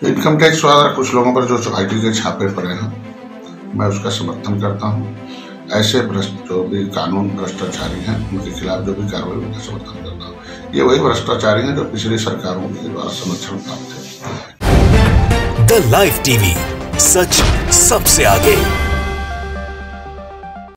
Income tax द्वारा कुछ लोगों पर जो आईटी के छापे पड़े हैं, मैं उसका समर्थन करता हूँ। ऐसे भ्रष्ट जो भी कानून भ्रष्टाचारी हैं उनके खिलाफ जो भी कार्रवाई उनका समर्थन करता हूँ। ये वही भ्रष्टाचारी हैं जो पिछली सरकारों के द्वारा संरक्षण प्राप्त थे। द लाइव टीवी, सच सबसे आगे।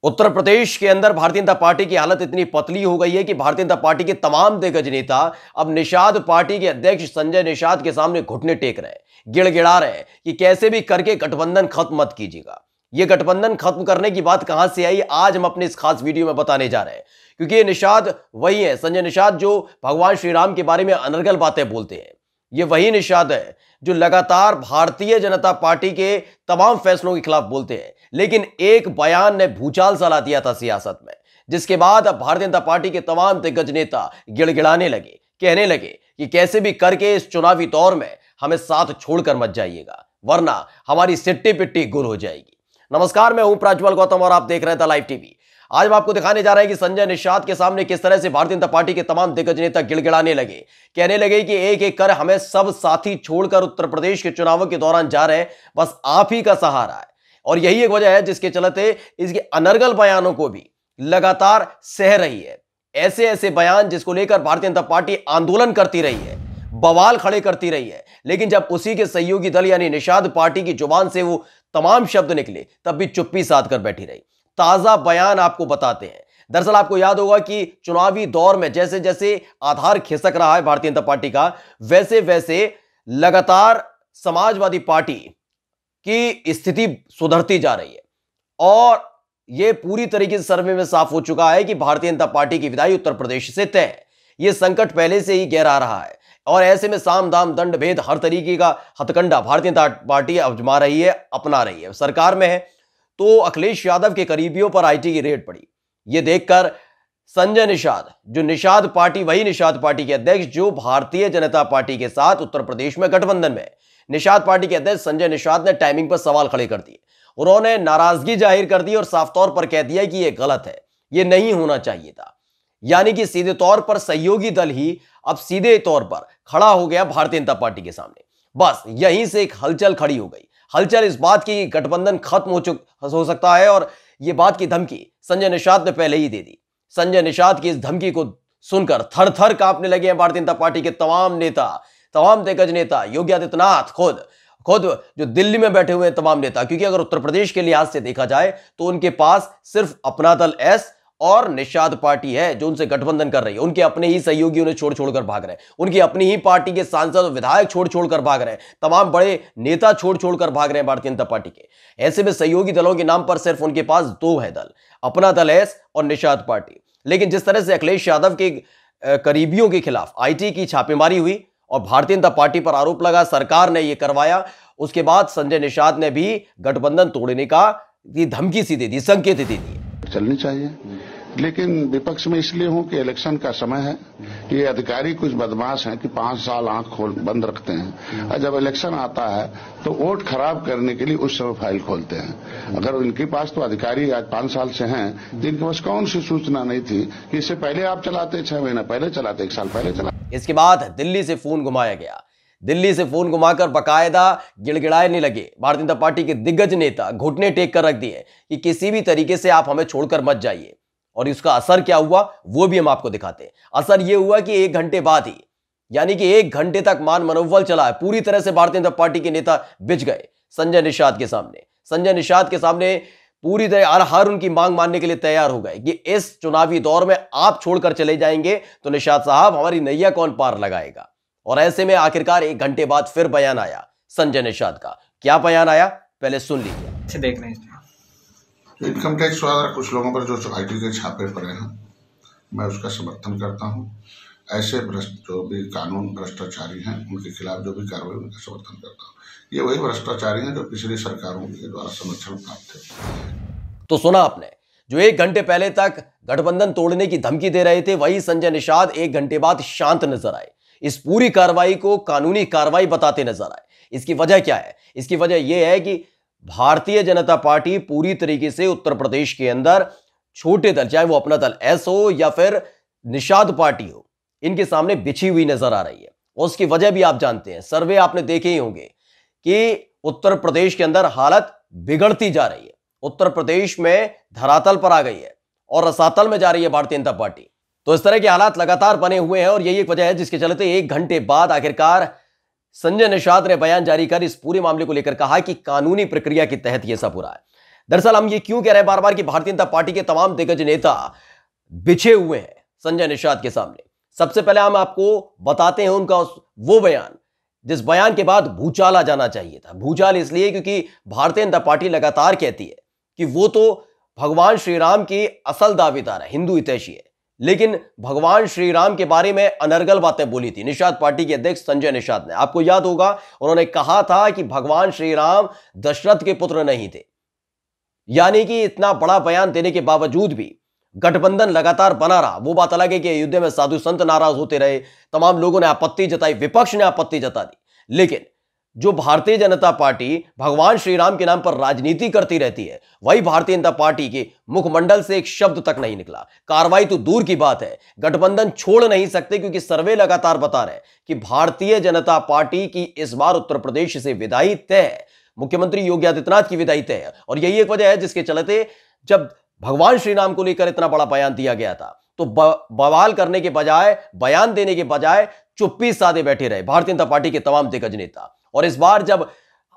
उत्तर प्रदेश के अंदर भारतीय जनता पार्टी की हालत इतनी पतली हो गई है कि भारतीय जनता पार्टी के तमाम दिग्गज नेता अब निषाद पार्टी के अध्यक्ष संजय निषाद के सामने घुटने टेक रहे हैं, गिड़गिड़ा रहे हैं कि कैसे भी करके गठबंधन खत्म मत कीजिएगा। ये गठबंधन खत्म करने की बात कहां से आई, आज हम अपने इस खास वीडियो में बताने जा रहे हैं। क्योंकि ये निषाद वही है, संजय निषाद जो भगवान श्री राम के बारे में अनर्गल बातें बोलते हैं। ये वही निषाद है जो लगातार भारतीय जनता पार्टी के तमाम फैसलों के खिलाफ बोलते हैं, लेकिन एक बयान ने भूचाल सा ला दिया था सियासत में, जिसके बाद अब भारतीय जनता पार्टी के तमाम दिग्गज नेता गिड़गिड़ाने लगे, कहने लगे कि कैसे भी करके इस चुनावी दौर में हमें साथ छोड़कर मत जाइएगा, वरना हमारी सिट्टी पिट्टी गुल हो जाएगी। नमस्कार, मैं हूं प्रज्वल गौतम और आप देख रहे हैं द लाइव टीवी। आज हम आपको दिखाने जा रहे हैं कि संजय निषाद के सामने किस तरह से भारतीय जनता पार्टी के तमाम दिग्गज नेता गिड़गिड़ाने लगे, कहने लगे कि एक एक कर हमें सब साथी छोड़कर उत्तर प्रदेश के चुनावों के दौरान जा रहे हैं, बस आप ही का सहारा है। और यही एक वजह है जिसके चलते इसके अनर्गल बयानों को भी लगातार सह रही है। ऐसे ऐसे बयान जिसको लेकर भारतीय जनता पार्टी आंदोलन करती रही है, बवाल खड़े करती रही है, लेकिन जब उसी के सहयोगी दल यानी निषाद पार्टी की जुबान से वो तमाम शब्द निकले तब भी चुप्पी साध कर बैठी रही। ताजा बयान आपको बताते हैं। दरअसल आपको याद होगा कि चुनावी दौर में जैसे जैसे आधार खिसक रहा है भारतीय जनता पार्टी का, वैसे वैसे लगातार समाजवादी पार्टी की स्थिति सुधरती जा रही है। और यह पूरी तरीके से सर्वे में साफ हो चुका है कि भारतीय जनता पार्टी की विदाई उत्तर प्रदेश से तय है। यह संकट पहले से ही गहरा रहा है और ऐसे में साम दाम दंड भेद हर तरीके का हथकंडा भारतीय जनता पार्टी आजमा रही है, अपना रही है। सरकार में है तो अखिलेश यादव के करीबियों पर आईटी की रेड पड़ी। यह देखकर संजय निषाद, जो निषाद पार्टी, वही निषाद पार्टी के अध्यक्ष जो भारतीय जनता पार्टी के साथ उत्तर प्रदेश में गठबंधन में है, निषाद पार्टी के अध्यक्ष संजय निषाद ने टाइमिंग पर सवाल खड़े कर दिए। उन्होंने नाराजगी जाहिर कर दी और साफ तौर पर कह दिया कि यह गलत है, यह नहीं होना चाहिए था। यानी कि सीधे तौर पर सहयोगी दल ही अब सीधे तौर पर खड़ा हो गया भारतीय जनता पार्टी के सामने। बस यहीं से एक हलचल खड़ी हो गई। हलचल इस बात की गठबंधन खत्म हो सकता है, और यह बात की धमकी संजय निषाद ने पहले ही दे दी। संजय निषाद की इस धमकी को सुनकर थर थर कांपने लगे हैं भारतीय जनता पार्टी के तमाम नेता, तमाम दिग्गज नेता, योगी आदित्यनाथ खुद जो दिल्ली में बैठे हुए हैं तमाम नेता। क्योंकि अगर उत्तर प्रदेश के लिहाज से देखा जाए तो उनके पास सिर्फ अपना दल एस और निषाद पार्टी है जो उनसे गठबंधन कर रही है। उनके अपने ही सहयोगी उन्हें छोड़ छोड़कर भाग रहे हैं, उनकी अपनी ही पार्टी के सांसद और विधायक छोड़ छोड़कर भाग रहे हैं, तमाम बड़े नेता छोड़ छोड़कर भाग रहे हैं भारतीय जनता पार्टी के। ऐसे में सहयोगी दलों के नाम पर सिर्फ उनके पास दो है दल, अपना दल एस और निषाद पार्टी। लेकिन जिस तरह से अखिलेश यादव के करीबियों के खिलाफ आईटी की छापेमारी हुई और भारतीय जनता पार्टी पर आरोप लगा, सरकार ने यह करवाया, उसके बाद संजय निषाद ने भी गठबंधन तोड़ने का धमकी सी दे दी, संकेत दे दिए। चलनी चाहिए, लेकिन विपक्ष में इसलिए हूं कि इलेक्शन का समय है। ये अधिकारी कुछ बदमाश हैं कि 5 साल आंख खोल बंद रखते हैं, और जब इलेक्शन आता है तो वोट खराब करने के लिए उस समय फाइल खोलते हैं। अगर उनके पास तो अधिकारी आज 5 साल से हैं, जिनके पास कौन सी सूचना नहीं थी कि इससे पहले आप चलाते, 6 महीना पहले चलाते, 1 साल पहले चलाते। इसके बाद दिल्ली से फोन घुमाया गया। दिल्ली से फोन घुमाकर बकायदा गिड़गिड़ाने लगे भारतीय जनता पार्टी के दिग्गज नेता, घुटने टेक कर रख दिए कि किसी भी तरीके से आप हमें छोड़कर मत जाइए। और इसका असर क्या हुआ वो भी हम आपको दिखाते हैं। असर यह हुआ कि 1 घंटे बाद ही, यानी कि 1 घंटे तक मान मनोबल चला है, पूरी तरह से भारतीय जनता पार्टी के नेता बिछ गए संजय निषाद के सामने। संजय निषाद के सामने पूरी तरह हर उनकी मांग मानने के लिए तैयार हो गए कि इस चुनावी दौर में आप छोड़कर चले जाएंगे तो निषाद साहब हमारी नैया कौन पार लगाएगा। और ऐसे में आखिरकार 1 घंटे बाद फिर बयान आया संजय निषाद का। क्या बयान आया, पहले सुन लीजिए। देख रहे हैं इनकम टैक्स द्वारा कुछ लोगों पर जो आईटी के छापे पड़े हैं, मैं उसका समर्थन करता हूँ। ऐसे जो भी कानून भ्रष्टाचारी हैं उनके खिलाफ जो भी कार्रवाई उनका समर्थन करता हूँ। ये वही भ्रष्टाचारी हैं जो पिछली सरकारों के द्वारा संरक्षण प्राप्त थे। तो सुना आपने, जो 1 घंटे पहले तक गठबंधन तोड़ने की धमकी दे रहे थे, वही संजय निषाद 1 घंटे बाद शांत नजर आए, इस पूरी कार्रवाई को कानूनी कार्रवाई बताते नजर आए। इसकी वजह क्या है? इसकी वजह यह है कि भारतीय जनता पार्टी पूरी तरीके से उत्तर प्रदेश के अंदर छोटे दल, चाहे वो अपना दल एस हो या फिर निषाद पार्टी हो, इनके सामने बिछी हुई नजर आ रही है। और उसकी वजह भी आप जानते हैं, सर्वे आपने देखे ही होंगे कि उत्तर प्रदेश के अंदर हालत बिगड़ती जा रही है, उत्तर प्रदेश में धरातल पर आ गई है और रसातल में जा रही है भारतीय जनता पार्टी। तो इस तरह के हालात लगातार बने हुए हैं और यही एक वजह है जिसके चलते 1 घंटे बाद आखिरकार संजय निषाद ने बयान जारी कर इस पूरे मामले को लेकर कहा कि कानूनी प्रक्रिया के तहत यह सब हो रहा है। दरअसल हम ये क्यों कह रहे हैं बार बार कि भारतीय जनता पार्टी के तमाम दिग्गज नेता बिछे हुए हैं संजय निषाद के सामने। सबसे पहले हम आपको बताते हैं उनका वो बयान जिस बयान के बाद भूचाल आ जाना चाहिए था। भूचाल इसलिए क्योंकि भारतीय जनता पार्टी लगातार कहती है कि वो तो भगवान श्री राम की असल दावेदार है, हिंदू हितैषी है, लेकिन भगवान श्री राम के बारे में अनर्गल बातें बोली थी निषाद पार्टी के अध्यक्ष संजय निषाद ने। आपको याद होगा उन्होंने कहा था कि भगवान श्री राम दशरथ के पुत्र नहीं थे। यानी कि इतना बड़ा बयान देने के बावजूद भी गठबंधन लगातार बना रहा। वो बात अलग है कि अयोध्या में साधु संत नाराज होते रहे, तमाम लोगों ने आपत्ति जताई, विपक्ष ने आपत्ति जता दी, लेकिन जो भारतीय जनता पार्टी भगवान श्री राम के नाम पर राजनीति करती रहती है वही भारतीय जनता पार्टी के मुखमंडल से एक शब्द तक नहीं निकला। कार्रवाई तो दूर की बात है, गठबंधन छोड़ नहीं सकते क्योंकि सर्वे लगातार बता रहे हैं कि भारतीय जनता पार्टी की इस बार उत्तर प्रदेश से विदाई तय है, मुख्यमंत्री योगी आदित्यनाथ की विदाई तय है। और यही एक वजह है जिसके चलते जब भगवान श्री राम को लेकर इतना बड़ा बयान दिया गया था तो बवाल करने के बजाय, बयान देने के बजाय चुप्पी साधे बैठे रहे भारतीय जनता पार्टी के तमाम दिग्गज नेता। और इस बार जब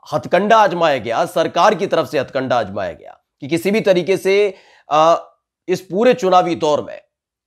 हथकंडा आजमाया गया, सरकार की तरफ से हथकंडा आजमाया गया कि किसी भी तरीके से इस पूरे चुनावी दौर में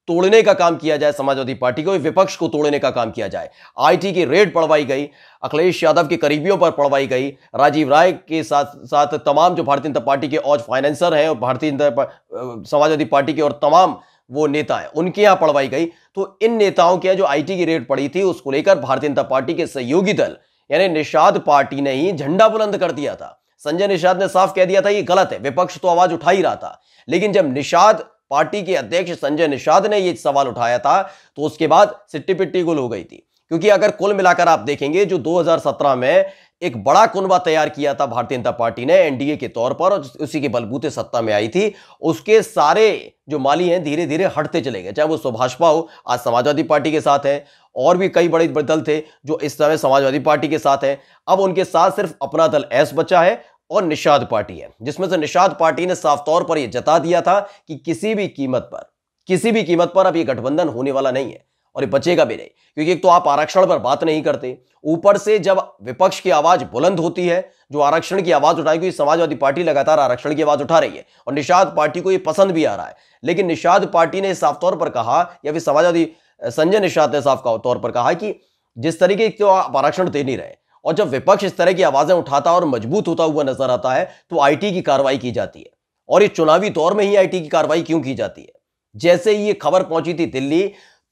तोड़ने का काम किया जाए, समाजवादी पार्टी को, विपक्ष को तोड़ने का काम किया जाए। आईटी की रेड पड़वाई गई, अखिलेश यादव के करीबियों पर पड़वाई गई, राजीव राय के साथ साथ तमाम जो भारतीय जनता पार्टी के औज फाइनेंसर हैं और भारतीय समाजवादी पार्टी के और तमाम वो नेता हैं उनके यहां पड़वाई गई। तो इन नेताओं के जो आईटी की रेड पड़ी थी उसको लेकर भारतीय जनता पार्टी के सहयोगी दल यानी निषाद पार्टी ने ही झंडा बुलंद कर दिया था। संजय निषाद ने साफ कह दिया था ये गलत है, विपक्ष तो आवाज उठा ही रहा था, लेकिन जब निषाद पार्टी के अध्यक्ष संजय निषाद ने यह सवाल उठाया था तो उसके बाद सिट्टी पिट्टी गुल हो गई थी। क्योंकि अगर कुल मिलाकर आप देखेंगे जो 2017 में एक बड़ा कुनबा तैयार किया था भारतीय जनता पार्टी ने एनडीए के तौर पर और उसी के बलबूते सत्ता में आई थी, उसके सारे जो माली हैं धीरे धीरे हटते चले गए। चाहे वो सुभाषपा हो, आज समाजवादी पार्टी के साथ है, और भी कई बड़े दल थे जो इस समय समाजवादी पार्टी के साथ हैं। अब उनके साथ सिर्फ अपना दल एस बचा है और निषाद पार्टी है, जिसमें से निषाद पार्टी ने साफ तौर पर यह जता दिया था कि किसी भी कीमत पर अब यह गठबंधन होने वाला नहीं है और ये बचेगा भी नहीं। क्योंकि एक तो आप आरक्षण पर बात नहीं करते, ऊपर से जब विपक्ष की आवाज बुलंद होती है, जो आरक्षण की आवाज उठाएगी, क्योंकि समाजवादी पार्टी लगातार आरक्षण की आवाज उठा रही है और निषाद पार्टी को ये पसंद भी आ रहा है, लेकिन निषाद पार्टी ने साफ तौर पर कहा, या फिर समाजवादी संजय निषाद ने साफ तौर पर कहा कि जिस तरीके के आप आरक्षण दे नहीं रहे और जब विपक्ष इस तरह की आवाजें उठाता और मजबूत होता हुआ नजर आता है तो आईटी की कार्रवाई की जाती है। और ये चुनावी दौर में ही आईटी की कार्रवाई क्यों की जाती है? जैसे ही ये खबर पहुंची थी दिल्ली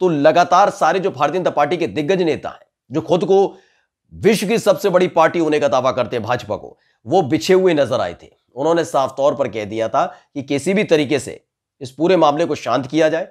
तो लगातार सारे जो भारतीय जनता पार्टी के दिग्गज नेता हैं जो खुद को विश्व की सबसे बड़ी पार्टी होने का दावा करते हैं भाजपा को, वो बिछे हुए नजर आए थे। उन्होंने साफ तौर पर कह दिया था कि किसी भी तरीके से इस पूरे मामले को शांत किया जाए।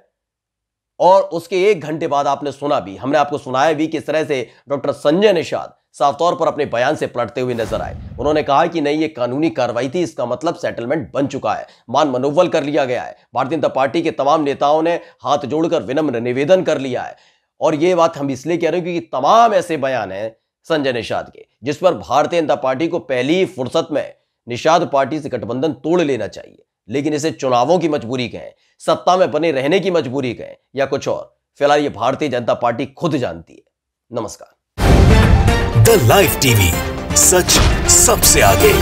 और उसके 1 घंटे बाद आपने सुना भी, हमने आपको सुनाया भी किस तरह से डॉक्टर संजय निषाद साफ तौर पर अपने बयान से पलटते हुए नजर आए। उन्होंने कहा कि नहीं, ये कानूनी कार्रवाई थी, इसका मतलब सेटलमेंट बन चुका है, मान मनोबल कर लिया गया है। भारतीय जनता पार्टी के तमाम नेताओं ने हाथ जोड़कर विनम्र निवेदन कर लिया है। और ये बात हम इसलिए कह रहे हैं क्योंकि तमाम ऐसे बयान हैं संजय निषाद के जिस पर भारतीय जनता पार्टी को पहली फुर्सत में निषाद पार्टी से गठबंधन तोड़ लेना चाहिए, लेकिन इसे चुनावों की मजबूरी कहें, सत्ता में बने रहने की मजबूरी कहें या कुछ और, फिलहाल ये भारतीय जनता पार्टी खुद जानती है। नमस्कार। द लाइव टीवी, सच सबसे आगे।